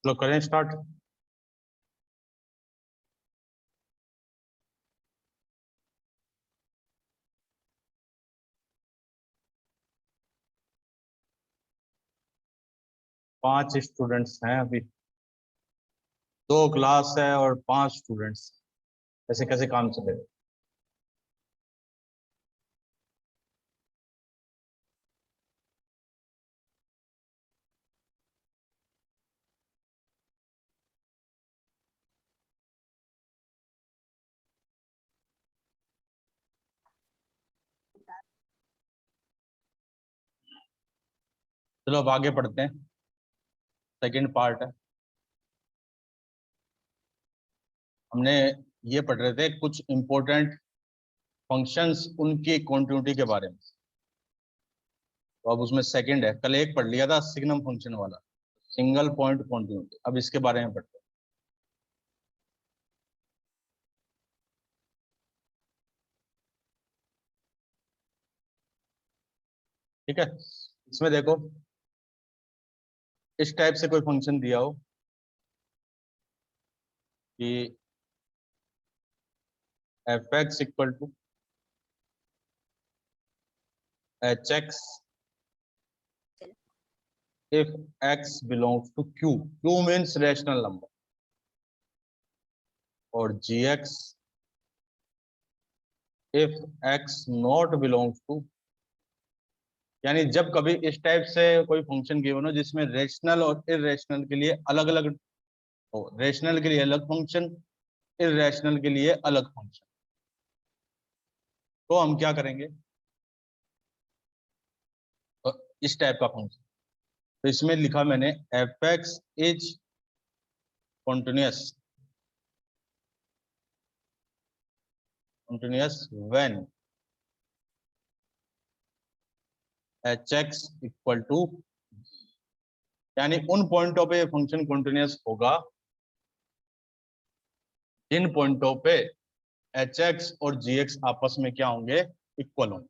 चलो करें स्टार्ट। पांच स्टूडेंट्स हैं अभी, दो क्लास है और 5 स्टूडेंट्स, ऐसे कैसे काम चलेगा? चलो अब आगे पढ़ते हैं, सेकंड पार्ट है। हमने ये पढ़ रहे थे कुछ इंपॉर्टेंट फंक्शंस, उनकी कॉन्टिन्यूटी के बारे में। तो अब उसमें सेकंड है, कल एक पढ़ लिया था सिग्नम फंक्शन वाला, सिंगल पॉइंट कॉन्टिन्यूटी। अब इसके बारे में पढ़ते हैं। ठीक है, इसमें देखो, इस टाइप से कोई फंक्शन दिया हो कि f x equal to h x if x belongs to q means rational number, और gx if x not belongs to, यानी जब कभी इस टाइप से कोई फंक्शन गिवन हो जिसमें रेशनल और इरेशनल के लिए अलग अलग हो, रेशनल के लिए अलग फंक्शन, इरेशनल के लिए अलग फंक्शन, तो हम क्या करेंगे? तो इस टाइप का फंक्शन, तो इसमें लिखा मैंने f x is continuous when h x equal to, यानी उन पॉइंटों पे फंक्शन कॉन्टिन्यूअस होगा जिन पॉइंटों पे एच एक्स और जी एक्स आपस में क्या होंगे? इक्वल होंगे।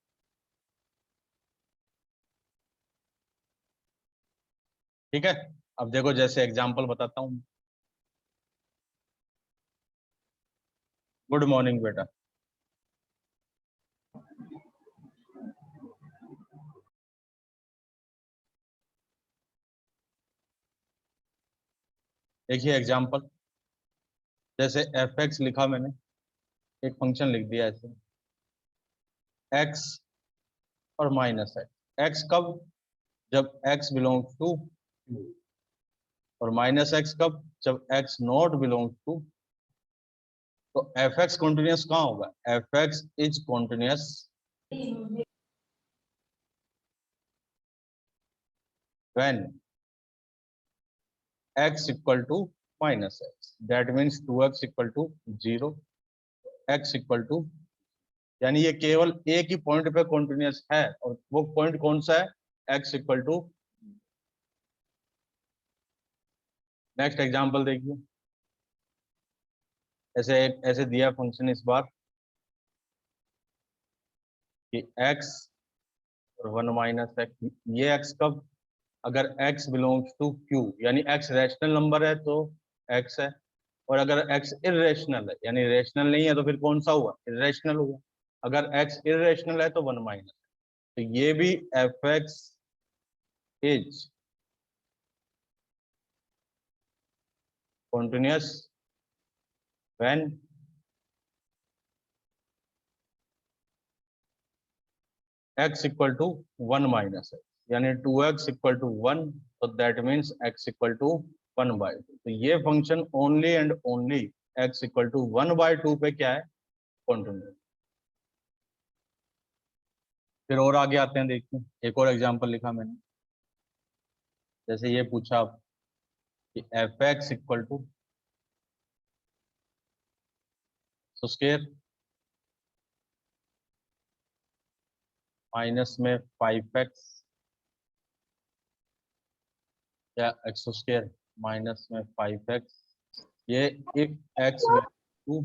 ठीक है, अब देखो जैसे एग्जांपल बताता हूं। गुड मॉर्निंग बेटा। देखिए एग्जांपल, जैसे एफ एक्स लिखा मैंने, एक फंक्शन लिख दिया ऐसे, एक्स और माइनस एक्स। एक्स कब? जब एक्स बिलोंग्स टू, और माइनस एक्स कब? जब एक्स नॉट बिलोंग्स टू। तो एफ एक्स कॉन्टिन्यूस कहाँ होगा? F x is continuous when x equal to minus x, that means 2x equal to 0, x equal to, यानी ये केवल एक ही पॉइंट पे कॉन्टिन्यूस है, और वो पॉइंट कौन सा है? x equal to. Next example देखिए, ऐसे दिया फंक्शन इस बार कि x और 1 माइनस एक्स, ये x कब? अगर x बिलोंग्स टू q, यानी x रैशनल नंबर है तो x है, और अगर x इरेशनल है, यानी रेशनल नहीं है, तो फिर कौन सा हुआ? इरेशनल हुआ। अगर x इरेशनल है तो 1 माइनस, तो ये भी f x is continuous when x equal to 1 minus x, यानी 2x इक्वल टू 1, तो that means x equal to 1/2। तो ये function only and only x equal to 1/2 पे क्या है? कॉन्टिन्यूस। फिर और आगे आते हैं, देखिए एक और एग्जांपल लिखा मैंने, जैसे ये पूछा कि f x equal to square minus में 5x, या एक्स स्क्वायर माइनस में 5x, ये इफ एक्स टू,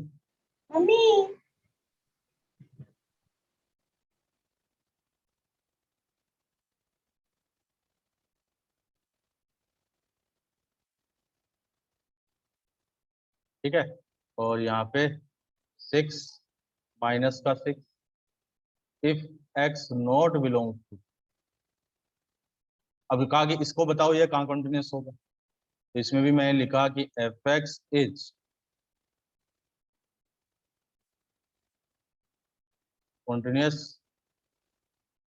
ठीक है, और यहाँ पे 6 माइनस का 6, if x not belong to, अब कहा कि इसको बताओ ये कहाँ कंटिन्यूस होगा, तो इसमें भी मैंने लिखा कि f x is continuous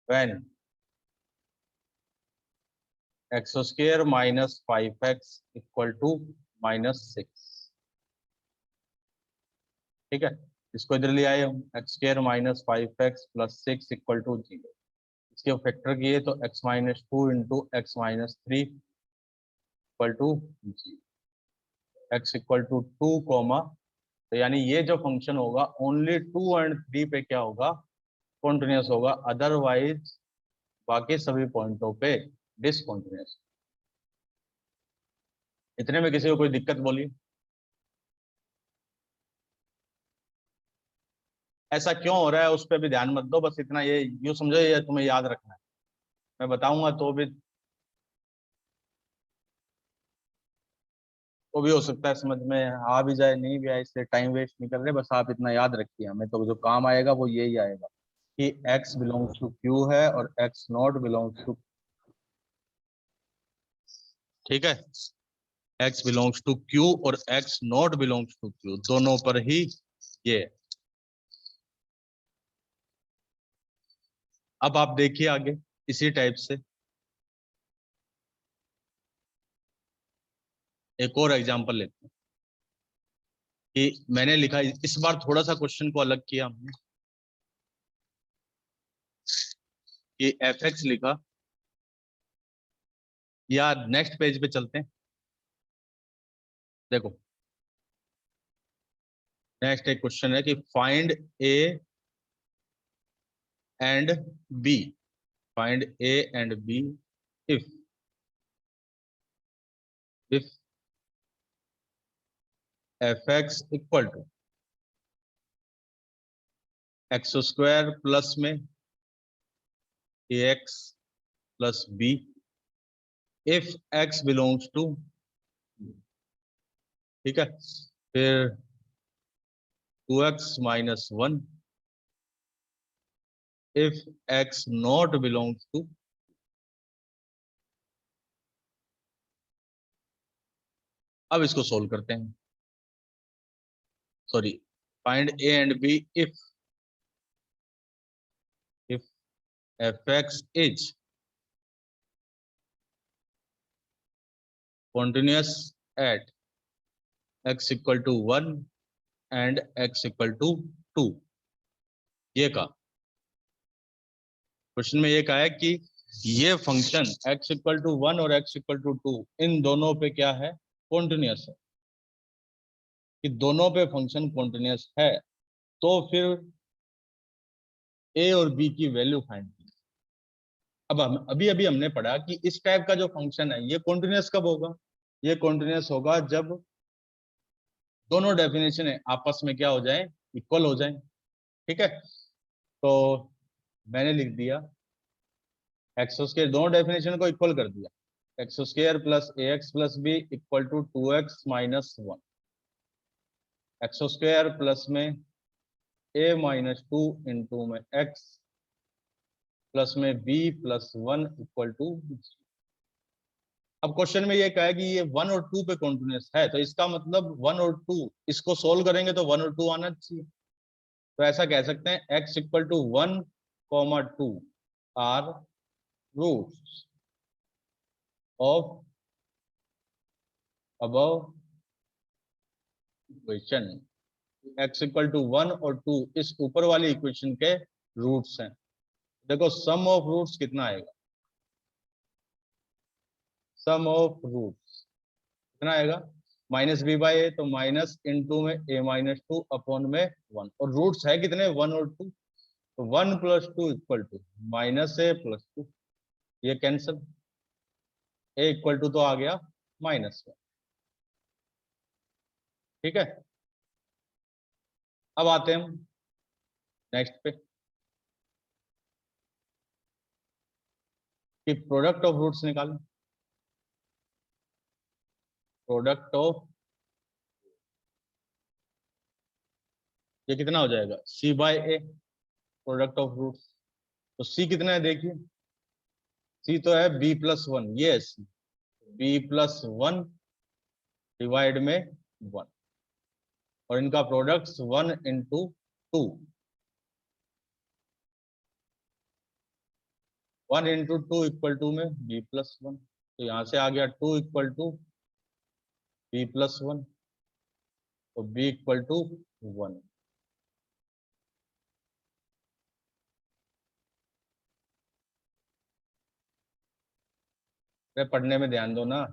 when x square minus 5x equal to -6। ठीक है, इसको इधर ले आए हम, x square minus 5x plus 6 equal to 0। इसके फैक्टर किए तो x-2 into x-3 equal to 0, x equal to 2 comma, तो यानी ये जो फंक्शन होगा ओनली 2 और 3 पे क्या होगा, कॉन्टिन्यूस होगा, अदरवाइज बाकी सभी पॉइंटों पे डिसकॉन्टिन्यूस। इतने में किसी को कोई दिक्कत बोली? ऐसा क्यों हो रहा है उस पर भी ध्यान मत दो, बस इतना ये यूं समझो, ये तुम्हें याद रखना है, मैं बताऊंगा तो भी हो सकता है समझ में आ भी जाए, नहीं भी आए, इसलिए टाइम वेस्ट नहीं कर रहे, बस आप इतना याद रखिए, हमें तो जो काम आएगा वो यही आएगा कि x बिलोंग्स टू q है और x नॉट बिलोंग्स टू, ठीक है, x बिलोंग्स टू q और x not belongs to q, दोनों पर ही ये। अब आप देखिए आगे इसी टाइप से एक और एग्जांपल लेते हैं कि मैंने लिखा, इस बार थोड़ा सा क्वेश्चन को अलग किया हमने, कि एफ एक्स लिखा, या नेक्स्ट पेज पे चलते हैं, देखो नेक्स्ट एक क्वेश्चन है कि find A and B, find A and B if if F x equal to x square plus में A x plus B, if X belongs to, ठीक है, फिर 2x-1 if X not belongs to, अब इसको solve करते हैं, sorry, find A and B if F x is continuous at x equal to 1 and x equal to 2। ये कहा question में, ये कहा है कि ये फंक्शन x इक्वल टू 1 और x इक्वल टू 2 इन दोनों पे क्या है, कॉन्टिन्यूस है, कि दोनों पे फंक्शन कॉन्टिन्यूस है, तो फिर a और b की वैल्यू फाइंड की। अब हम अभी अभी हमने पढ़ा कि इस टाइप का जो फंक्शन है ये कॉन्टिन्यूस कब होगा, ये कॉन्टिन्यूस होगा जब दोनों डेफिनेशन है आपस में क्या हो जाए, इक्वल हो जाए। ठीक है, तो मैंने लिख दिया एक्स स्क्वायर, दोनों डेफिनेशन को इक्वल कर दिया, x square plus a x plus b equal to 2x-1, x square plus में a-2 इंटू में x प्लस में b प्लस 1 इक्वल टू। अब क्वेश्चन में ये कहा है कि ये 1 और 2 पे कॉन्टिन्यूस है, तो इसका मतलब 1 और 2, इसको सोल्व करेंगे तो 1 और 2 आना चाहिए, तो ऐसा कह सकते हैं x equal to 1, 2 are roots of above equation, x equal to 1 और 2 इस ऊपर वाली इक्वेशन के रूट्स हैं। देखो सम ऑफ रूट्स कितना आएगा, सम ऑफ रूट्स कितना आएगा, -b/a, तो माइनस इंटू में a-2 अपॉन में 1, और रूट्स है कितने, 1 और 2, तो 1 + 2 इक्वल टू -a + 2, ये कैंसिल, a इक्वल टू तो आ गया -1। ठीक है, अब आते हैं हम नेक्स्ट पे कि प्रोडक्ट ऑफ रूट्स निकालें, प्रोडक्ट ऑफ ये कितना हो जाएगा, C by A, product of roots. तो सी कितना है देखिए, सी तो है बी प्लस वन, ये बी प्लस वन डिवाइड में वन, और इनका product one into two, one into two equal to में बी प्लस वन, तो यहां से आ गया two equal to B plus one, तो बी इक्वल टू वन। पढ़ने में ध्यान दो ना।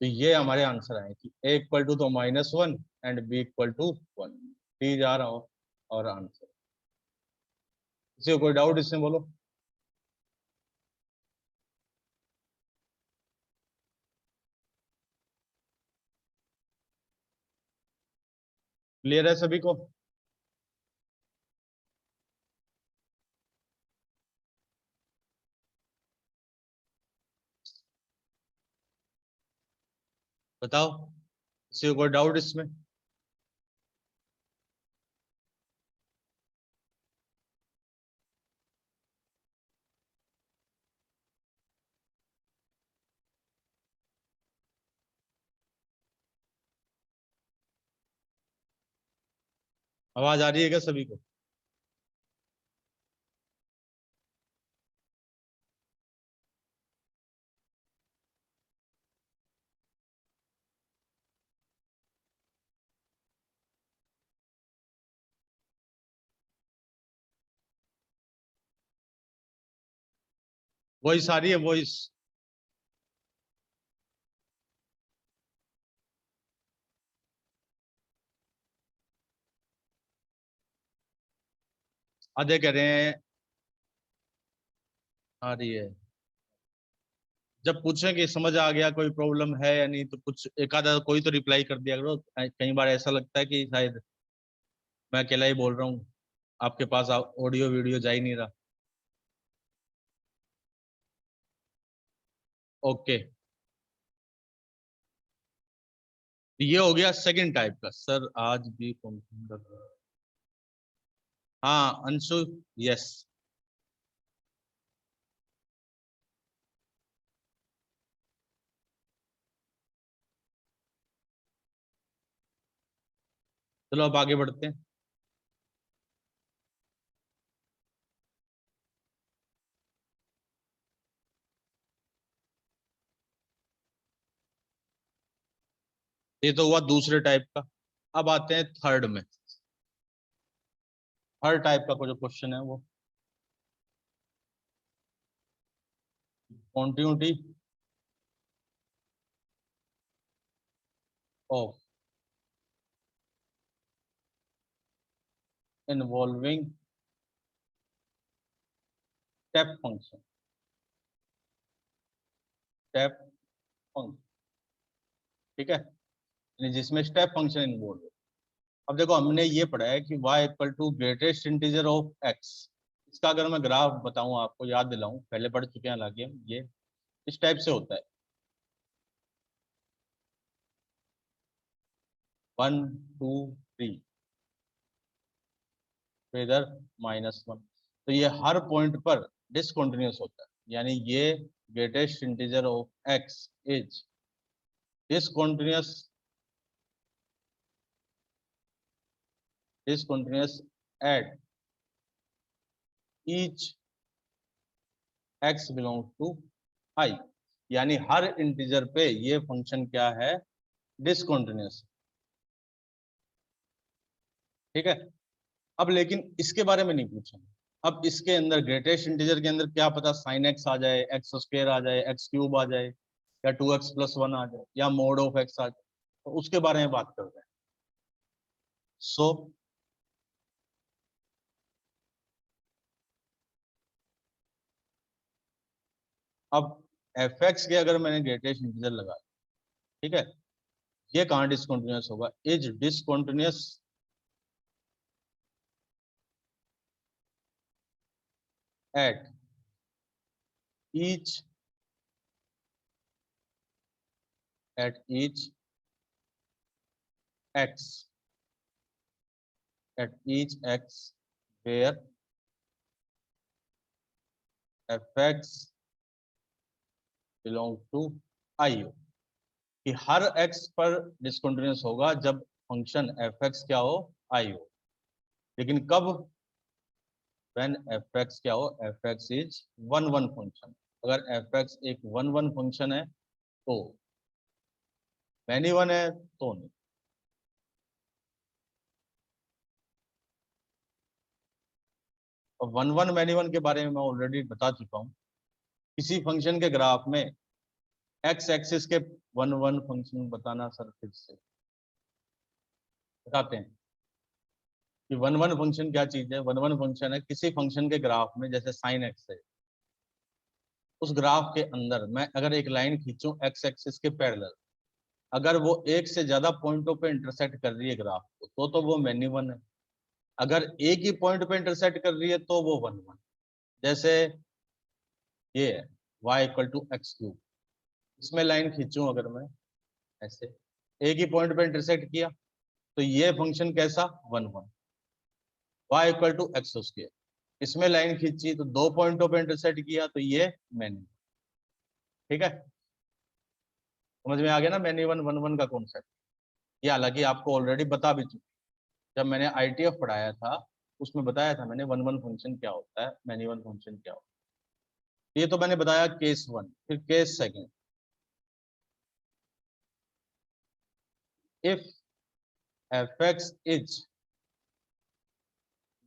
तो ये हमारे आंसर आए कि ए इक्वल टू तो minus one and b equal to one, डी जा रहा हो और आंसर। किसी को कोई डाउट इसमें बोलो। क्लियर है सभी को? बताओ, किसी को कोई डाउट इसमें? आवाज आ रही है क्या सभी को? वॉइस आ रही है, वॉइस? आधे कह रहे हैं आ रही है। जब पूछें कि समझ आ गया, कोई प्रॉब्लम है या नहीं, तो कुछ एक आधा कोई तो रिप्लाई कर दिया करो। कई बार ऐसा लगता है कि शायद मैं अकेला ही बोल रहा हूँ, आपके पास ऑडियो वीडियो जा ही नहीं रहा। ओके, ये हो गया सेकंड टाइप का। सर आज भी हाँ अंशु, यस। चलो अब आगे बढ़ते हैं। ये तो हुआ दूसरे टाइप का। अब आते हैं थर्ड में। थर्ड टाइप का जो क्वेश्चन है वो continuity of involving step function, step function, ठीक है, यानी जिसमें स्टेप फंक्शन इन्वॉल्व है। अब देखो, हमने ये पढ़ा है कि y equal to greatest integer of x। इसका अगर मैं ग्राफ बताऊं, आपको याद दिलाऊं, पहले पढ़ चुके हैं हालांकि हम, ये इस टाइप से होता है, वन टू थ्री, फिर इधर माइनस वन। तो ये हर पॉइंट पर डिसकंटिन्यूअस होता है, यानी ये greatest integer of x is discontinuous, discontinuous at each x belong to i, यानी हर इंटीजर पे ये फंक्शन क्या है, डिसकंटिन्यूअस, ठीक है। अब लेकिन इसके बारे में नहीं पूछा, अब इसके अंदर ग्रेटेस्ट इंटीजर के अंदर क्या पता साइन एक्स आ जाए, एक्स स्क्वायर आ जाए, एक्स क्यूब आ जाए, या टू एक्स प्लस वन आ जाए, या मोड ऑफ एक्स आ जाए, तो उसके बारे में बात कर रहे हैं। सो अब एफ एक्स के अगर मैंने ग्रेटेस्ट इंटीजर लगा, ठीक है, ये कहाँ डिसकंटिन्यूअस होगा? Is discontinuous at each each x where fx belong to IO, कि हर x पर डिसकंटिन्यूअस होगा जब फंक्शन fx क्या हो? IO। लेकिन कब? when fx क्या हो? fx is one function. अगर fx एक वन फंक्शन है तो, मैनी वन है तो नहीं। और वन मैनी वन के बारे में मैं ऑलरेडी बता चुका हूँ। किसी फंक्शन के ग्राफ में एक्स एक्सिस के वन फंक्शन बताना सर फिर से बताते हैं कि वन फंक्शन क्या चीज है। वन फंक्शन है किसी फंक्शन के ग्राफ में, जैसे साइन एक्स है, उस ग्राफ के अंदर मैं अगर एक लाइन खींचूं एक्स एक्सिस के पैरेलल, अगर वो एक से ज्यादा पॉइंटों पे इंटरसेक्ट कर रही है ग्राफ को तो वो मैनी वन है। अगर एक ही पॉइंट पे इंटरसेक्ट कर रही है तो वो वन। जैसे ये है y=x³, इसमें लाइन खींचूं अगर मैं ऐसे, एक ही पॉइंट पे इंटरसेक्ट किया तो ये फंक्शन कैसा? One y=x²। इसमें लाइन खींची तो दो पॉइंटों पे इंटरसेक्ट किया तो ये मैनी। ठीक है, समझ में आ गया ना मैनी वन का कॉन्सेप्ट। ये हालांकि आपको ऑलरेडी बता भी चुकी, जब मैंने ITF पढ़ाया था उसमें बताया था मैंने वन फंक्शन क्या होता है, मैनी वन फंक्शन क्या होता है। ये तो मैंने बताया केस वन। फिर case second, if fx is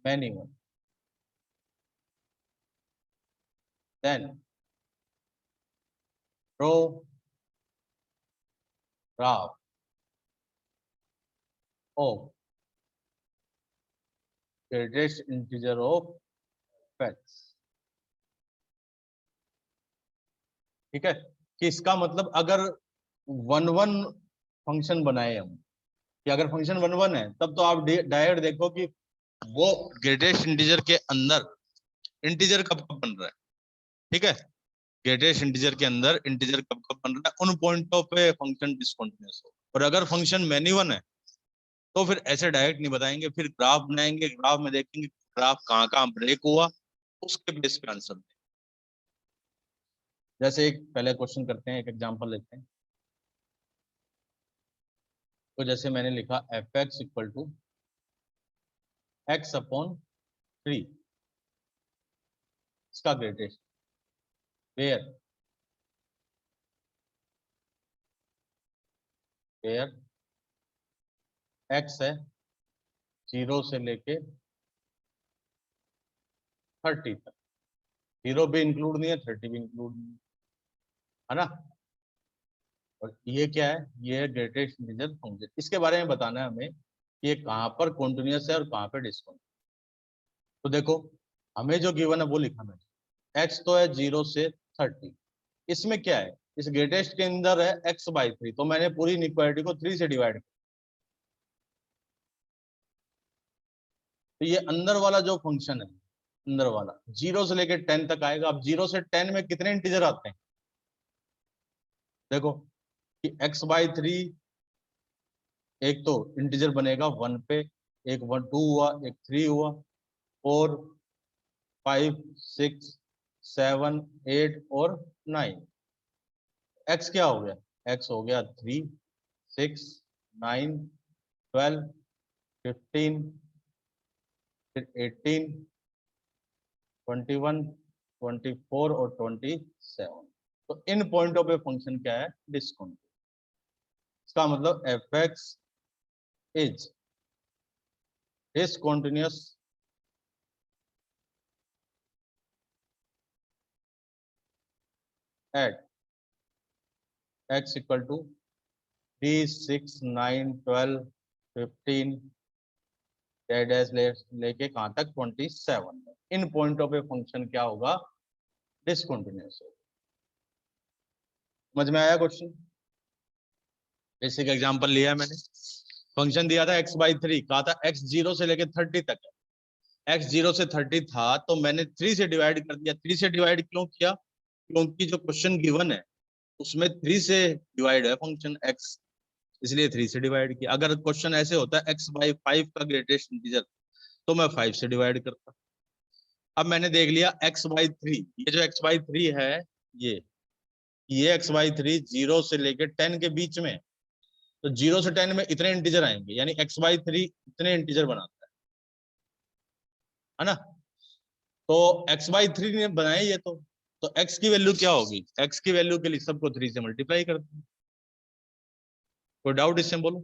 many one then draw graph of greatest integer of x। ठीक है, कि इसका मतलब अगर वन फंक्शन बनाए हम, कि अगर फंक्शन वन है तब तो आप डायरेक्ट देखो कि वो ग्रेटेस्ट इंटीजर के अंदर इंटीजर कब कब बन रहा है। ठीक है, ग्रेटेस्ट इंटीजर के अंदर इंटीजर कब कब बन रहा है, उन पॉइंटों पे फंक्शन डिसकंटिन्यूअस हो। और अगर फंक्शन मैनी वन है तो फिर ऐसे डायरेक्ट नहीं बताएंगे, फिर ग्राफ बनाएंगे, ग्राफ में देखेंगे ग्राफ कहाँ कहाँ ब्रेक हुआ, उसके बेस पे आंसर दें। जैसे एक पहले क्वेश्चन करते हैं, एक एग्जांपल लेते हैं। तो जैसे मैंने लिखा fx=x/3, इसका ग्रेटेस्ट वेयर x है 0 से लेके 30 तक। 0 भी इंक्लूड नहीं है, 30 भी इंक्लूड नहीं है ना। और ये क्या है? ये है ग्रेटेस्ट इंटीजर फंक्शन। इसके बारे में बताना है हमें कि ये कहाँ पर कॉन्टिन्यूअस है और कहाँ पर डिसकंटिन्यूअस। तो देखो, हमें जो गिवन है वो लिखा मैंने, x तो है 0 से 30। इसमें क्या है? इस ग्रेटेस्ट के अंदर है x/3, तो मैंने पूरी इनइक्वालिटी को 3 से डिवाइड किया। तो ये अंदर वाला जो फंक्शन है, अंदर वाला 0 से लेकर 10 तक आएगा। अब 0 से 10 में कितने इंटीजर आते हैं? देखो कि x/3 एक तो इंटीजर बनेगा 1 पे, एक 2 हुआ, एक 3 हुआ, 4 5 6 7 8 और 9। x क्या हो गया? x हो गया 3 6 9 12 15 फिर 18 21 24 और 27। तो इन पॉइंटों पे फंक्शन क्या है? डिस्काउंट। इसका मतलब fx is discontinuous eight x=3 6 9 12 15 लेके कहां तक? 27। इन पॉइंटों पे फंक्शन क्या होगा? डिसकंटिन्यूअस होगा। समझ में आया क्वेश्चन? बेसिक एग्जांपल लिया है मैंने। फंक्शन दिया था x/3, कहा था x 0 से लेके 30 तक है। x 0 से 30 था तो मैंने 3 से डिवाइड कर दिया। 3 से डिवाइड क्यों किया? क्योंकि जो क्वेश्चन गिवन है उसमें 3 से डिवाइड है फंक्शन x, इसलिए 3 से डिवाइड किया। अगर क्वेश्चन ऐसे होता है x/5 का ग्रेटेस्ट इंटीजर, तो मैं 5 से डिवाइड करता। अब मैंने देख लिया x/3, ये जो x/3 है, ये x/3 0 से लेके 10 के बीच में, तो 0 से 10 में इतने इंटीजर आएंगे, यानी x/3 इतने इंटीजर बनाता है ना। तो x/3 ने बनाए ये तो x की वैल्यू क्या होगी? x की वैल्यू के लिए सबको 3 से मल्टीप्लाई करते हैं। कोई डाउट इसमें बोलो?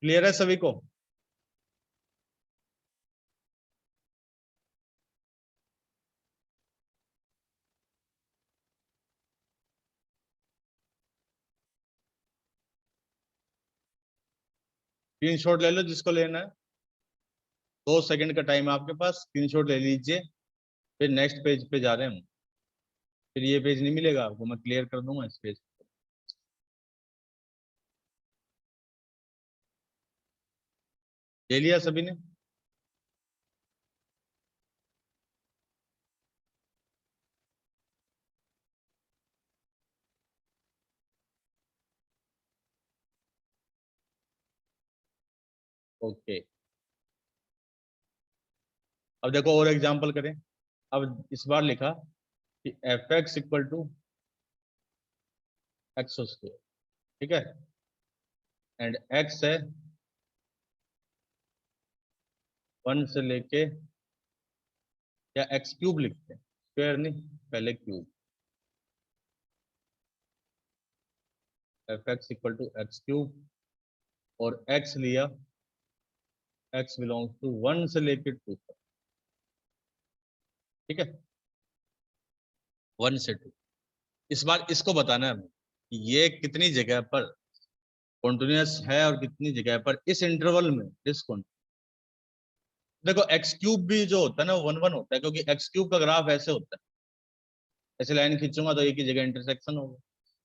क्लियर है सभी को? स्क्रीनशॉट ले लो जिसको लेना है, 2 सेकंड का टाइम है आपके पास, स्क्रीनशॉट ले लीजिए। फिर नेक्स्ट पेज पे जा रहे हैं हम। फिर ये पेज नहीं मिलेगा आपको, मैं क्लियर कर दूंगा इस पेज। ले लिया सभी ने? ओके, अब देखो और एग्जांपल करें। अब इस बार लिखा कि f x equal to x square, ठीक है, एंड एक्स है 1 से लेके, या एक्स क्यूब लिखते हैं, स्क्वायर नहीं, पहले cube. F x equal to x cube, और एक्स लिया, एक्स बिलोंग्स टू 1 से लेके 2 तक, ठीक है, 1 से 2। इस बार इसको बताना है हमें कि ये कितनी जगह पर कॉन्टिन्यूअस है और कितनी जगह पर इस इंटरवल में डिसकॉन्टिन्यूअस। देखो एक्स क्यूब भी जो होता है ना, 1 1 होता है, क्योंकि एक्स क्यूब का ग्राफ ऐसे होता है, ऐसे लाइन खींचूंगा तो एक ही जगह इंटरसेक्शन होगा,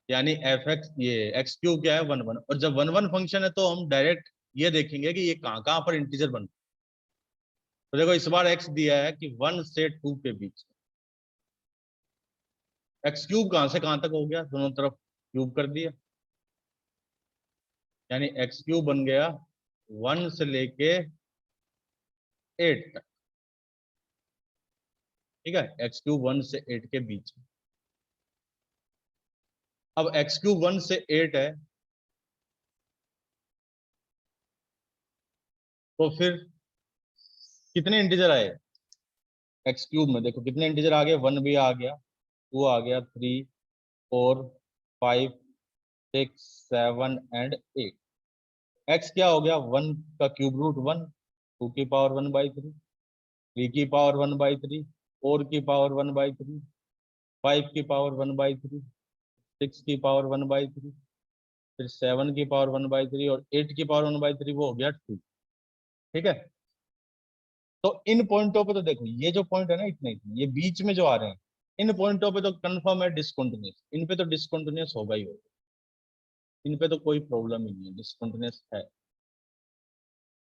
यानी एफ एक्स, ये एक्स क्यूब क्या है, 1 1। और जब 1 1 फंक्शन है तो हम डायरेक्ट ये देखेंगे कि ये कहाँ कहाँ पर इंटीजर बनता है। तो देखो इस बार एक्स दिया है कि 1 से 2 के बीच में, एक्स क्यूब कहाँ से कहाँ तक हो गया, दोनों तरफ क्यूब कर दिया, यानी एक्स क्यूब बन गया 1 से लेके 8 तक, ठीक है, एक्स क्यूब 1 से 8 के बीच में। अब एक्स क्यूब 1 से 8 है, तो फिर कितने इंटीजर आए एक्स क्यूब में? देखो कितने इंटीजर आ गए, 1 भी आ गया, 2 आ गया, 3 4 5 6 7 एंड 8। एक्स क्या हो गया, 1 का क्यूब रूट 1, 2 की पावर 1/3, 3 की पावर 1/3, 4 की पावर 1/3, 5 की पावर 1/3, 6 की पावर 1/3, फिर 7 की पावर 1/3, और 8 की पावर 1/3, वो हो गया 2, ठीक है। तो इन पॉइंटों पे तो देखो, ये जो पॉइंट है ना, इतने इतने ये बीच में जो आ रहे हैं, इन पॉइंटों पे तो कंफर्म है डिसकंटिन्यूअस, इन पे तो डिसकंटिन्यूअस होगा ही होगा, इन पे तो कोई प्रॉब्लम ही नहीं है, डिसकंटिन्यूअस है।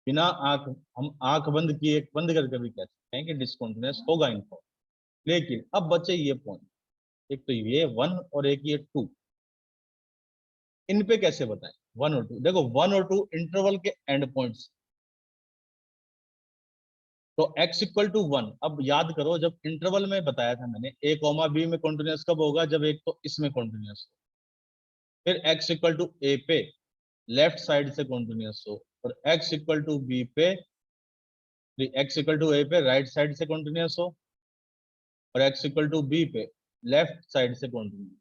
बिना आंख, हम आंख बंद किए, बंद करके भी कह सकते हैं कि डिसकंटिन्यूअस होगा इनको। लेकिन अब बचे ये पॉइंट, एक तो ये 1 और एक ये 2, इन पे कैसे बताएं 1 और 2? देखो 1 और 2 इंटरवल के एंड पॉइंट्स, तो x इक्वल टू 1। अब याद करो, जब इंटरवल में बताया था मैंने, a कॉमा b में कॉन्टिन्यूअस कब होगा, जब एक तो इसमें कॉन्टिन्यूअस हो, फिर x इक्वल टू a पे लेफ्ट साइड से कॉन्टिन्यूअस हो, और x इक्वल टू b पे, x इक्वल टू a पे राइट साइड से कॉन्टिन्यूअस हो, और x इक्वल टू b पे लेफ्ट साइड से कॉन्टिन्यूअस।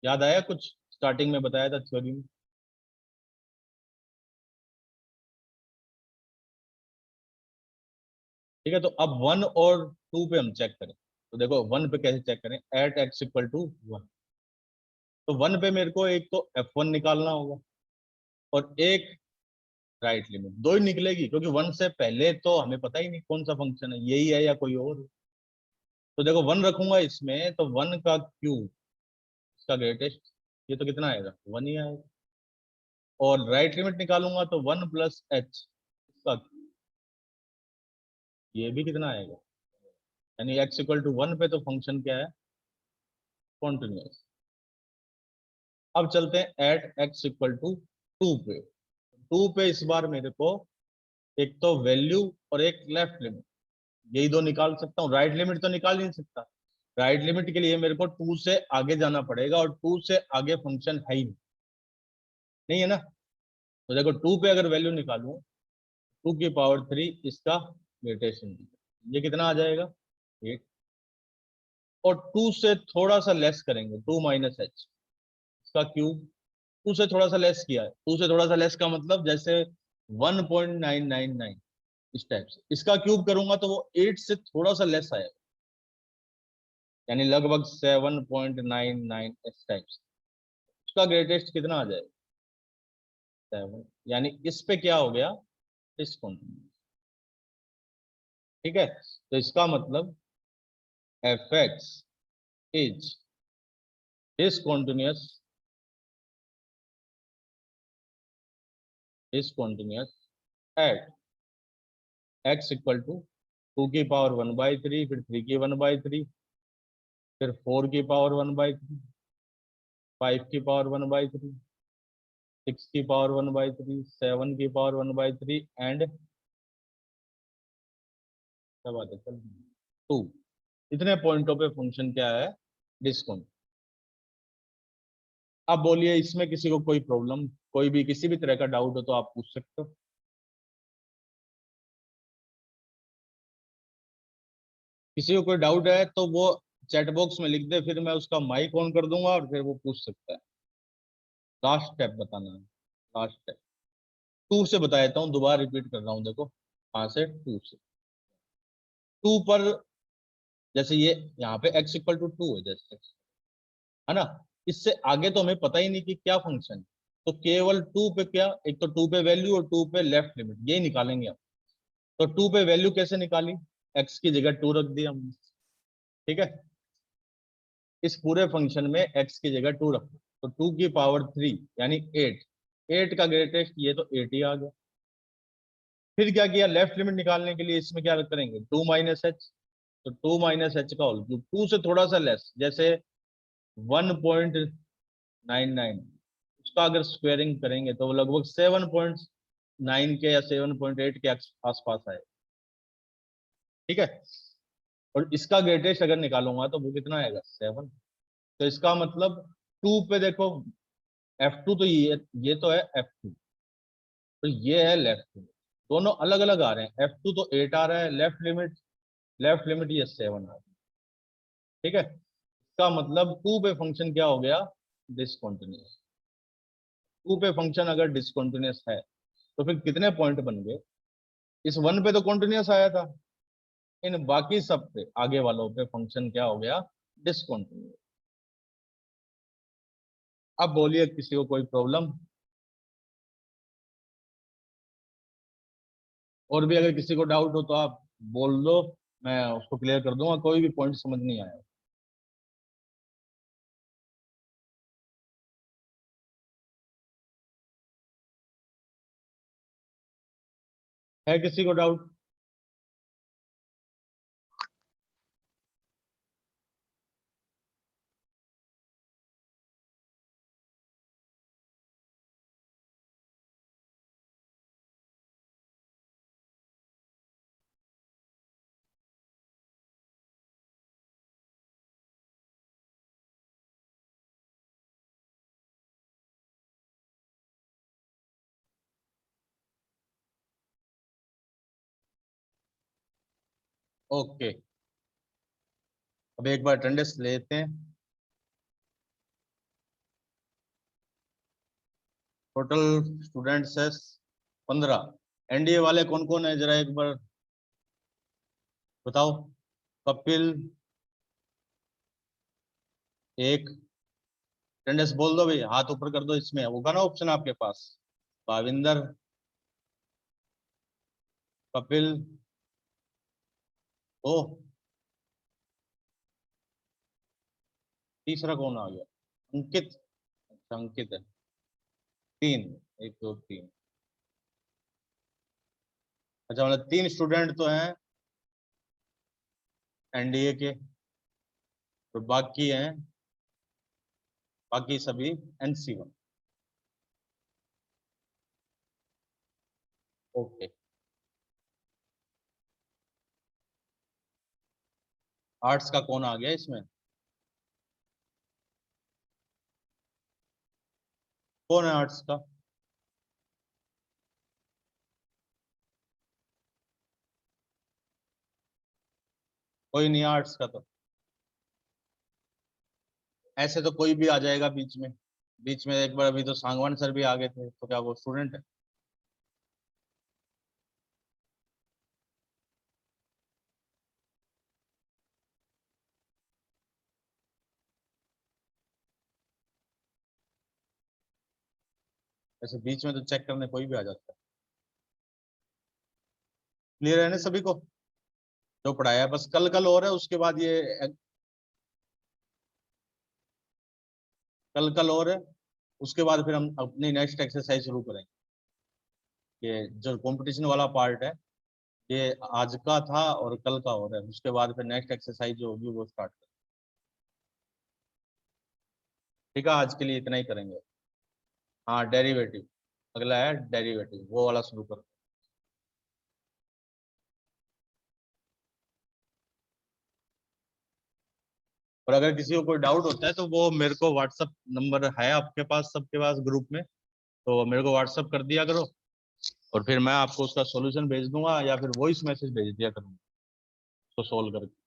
याद आया कुछ स्टार्टिंग में बताया था थ्योरी में? ठीक है, तो अब 1 और 2 पे हम चेक करें। तो देखो 1 पे कैसे चेक करें, एट x इक्वल टू 1। तो 1 पे मेरे को एक तो f1 निकालना होगा, और एक राइट लिमिट, दो ही निकलेगी, क्योंकि 1 से पहले तो हमें पता ही नहीं कौन सा फंक्शन है, यही है या कोई और। तो देखो 1 रखूंगा इसमें तो 1 का क्यूब, इसका ग्रेटेस्ट, ये तो कितना आएगा 1 ही आएगा। और राइट लिमिट निकालूंगा तो 1 प्लस एच, इसका ये भी कितना आएगा, यानी x इक्वल टू 1 पे तो फंक्शन क्या है, कॉन्टिन्यूस। अब चलते हैं एट x इक्वल टू 2 पे। 2 पे इस बार मेरे को एक तो वैल्यू और एक लेफ्ट लिमिट, यही दो निकाल सकता हूँ, राइट लिमिट तो निकाल नहीं सकता। राइट लिमिट के लिए मेरे को 2 से आगे जाना पड़ेगा, और 2 से आगे फंक्शन है ही नहीं है ना। तो देखो 2 पे अगर वैल्यू निकालूं, 2 की पावर 3 इसका ग्रेटेस्ट, ये कितना आ जाएगा 8। और 2 से थोड़ा सा लेस करेंगे, 2 माइनस एच, इसका क्यूब। 2 से थोड़ा सा लेस किया है, 2 से थोड़ा सा लेस का मतलब जैसे 1.999, इस टाइप से। इसका क्यूब करूंगा तो वो 8 से थोड़ा सा लेस आएगा, यानी लगभग 7.99 इस टाइप से। उसका ग्रेटेस्ट कितना आ जाएगा 7, यानी इस पे क्या हो गया, डिस्कंटिन्यूअस। ठीक है, तो इसका मतलब f x is discontinuous, discontinuous at x equal to 2 की पावर 1/3, फिर 3 की 1/3, फिर 4 की पावर 1/3, 5 की पावर 1/3, 6 की पावर 1/3, 7 की पावर 1/3 एंड क्या बात है सर, 2। इतने पॉइंटों पे फंक्शन क्या है, डिस्काउंट। अब बोलिए इसमें किसी को कोई प्रॉब्लम, कोई भी किसी भी तरह का डाउट हो तो आप पूछ सकते हो। किसी को कोई डाउट है तो वो चैट बॉक्स में लिख दे, फिर मैं उसका माइक ऑन कर दूंगा और फिर वो पूछ सकता है। लास्ट स्टेप बताना है, लास्ट स्टेप। 2 से बता देता हूँ, दोबारा रिपीट कर रहा हूँ, देखो कहाँ से, 2 से। 2 पर जैसे ये यहाँ पे x इक्वल टू 2 है जैसे, है ना। इससे आगे तो हमें पता ही नहीं कि क्या फंक्शन है, तो केवल 2 पे क्या, एक तो 2 पे वैल्यू और 2 पे लेफ्ट लिमिट, यही निकालेंगे हम। तो 2 पे वैल्यू कैसे निकाली, x की जगह 2 रख दिया हमने। ठीक है, इस पूरे फंक्शन में x की जगह 2 रखो, तो 2 की पावर 3 यानी 8। 8 का ग्रेटेस्ट ये तो 8 ही आ गया। फिर क्या किया, लेफ्ट लिमिट निकालने के लिए इसमें क्या करेंगे, 2 - h। तो 2 - h का होल क्यूब, 2 से थोड़ा सा लेस, जैसे 1.99, उसका अगर स्क्वेयरिंग करेंगे तो वो लगभग 7.9 के या 7.8 के आसपास आए। ठीक है, और इसका ग्रेटेस्ट अगर निकालूंगा तो वो कितना आएगा 7। तो इसका मतलब 2 पे देखो, F2 तो ये तो है F2, तो ये है लेफ्ट लिमिट, दोनों अलग अलग आ रहे हैं। F2 तो 8 आ रहा है, लेफ्ट लिमिट ये 7 आ रहा है। ठीक है, इसका मतलब 2 पे फंक्शन क्या हो गया, डिसकंटिन्यूअस। 2 पे फंक्शन अगर डिसकंटिन्यूअस है तो फिर कितने पॉइंट बन गए, इस 1 पे तो कॉन्टिन्यूअस आया था, इन बाकी सब पे आगे वालों पे फंक्शन क्या हो गया, डिसकंटिन्यूअस। अब बोलिए किसी को कोई प्रॉब्लम, और भी अगर किसी को डाउट हो तो आप बोल दो, मैं उसको क्लियर कर दूंगा, कोई भी पॉइंट समझ नहीं आया है किसी को डाउट। ओके, अब एक बार अटेंडेंस लेते हैं। टोटल स्टूडेंट्स है 15। एनडीए वाले कौन कौन है जरा एक बार बताओ। कपिल एक, अटेंडेंस बोल दो भाई, हाथ ऊपर कर दो, इसमें होगा ना ऑप्शन आपके पास। भाविंदर, कपिल, ओ, तीसरा कौन आ गया? अंकित। अच्छा अंकित है। 3, 1 2 3। अच्छा मतलब 3 स्टूडेंट तो हैं एनडीए के, तो बाकी हैं, बाकी सभी NC1। ओके। आर्ट्स का कौन आ गया इसमें? कौन है आर्ट्स का? कोई नहीं आर्ट्स का तो। ऐसे तो कोई भी आ जाएगा बीच में। बीच में एक बार अभी तो सांगवान सर भी आ गए थे, तो क्या वो स्टूडेंट है? ऐसे बीच में तो चेक करने कोई भी आ जाता है। क्लियर है ना सभी को? जो पढ़ाया बस कल कल और है, उसके बाद ये कल कल और है, उसके बाद फिर हम अपनी नेक्स्ट एक्सरसाइज शुरू करेंगे। ये जो कंपटीशन वाला पार्ट है, ये आज का था और कल का हो रहा है, उसके बाद फिर नेक्स्ट एक्सरसाइज जो होगी वो स्टार्ट करें। ठीक है, आज के लिए इतना ही करेंगे। हाँ डेरिवेटिव, अगला है डेरिवेटिव, वो वाला शुरू करो। और अगर किसी को कोई डाउट होता है तो वो मेरे को व्हाट्सअप नंबर है आपके पास, सबके पास ग्रुप में, तो मेरे को व्हाट्सअप कर दिया करो, और फिर मैं आपको उसका सॉल्यूशन भेज दूंगा या फिर वॉइस मैसेज भेज दिया करूंगा, तो सोल्व करके।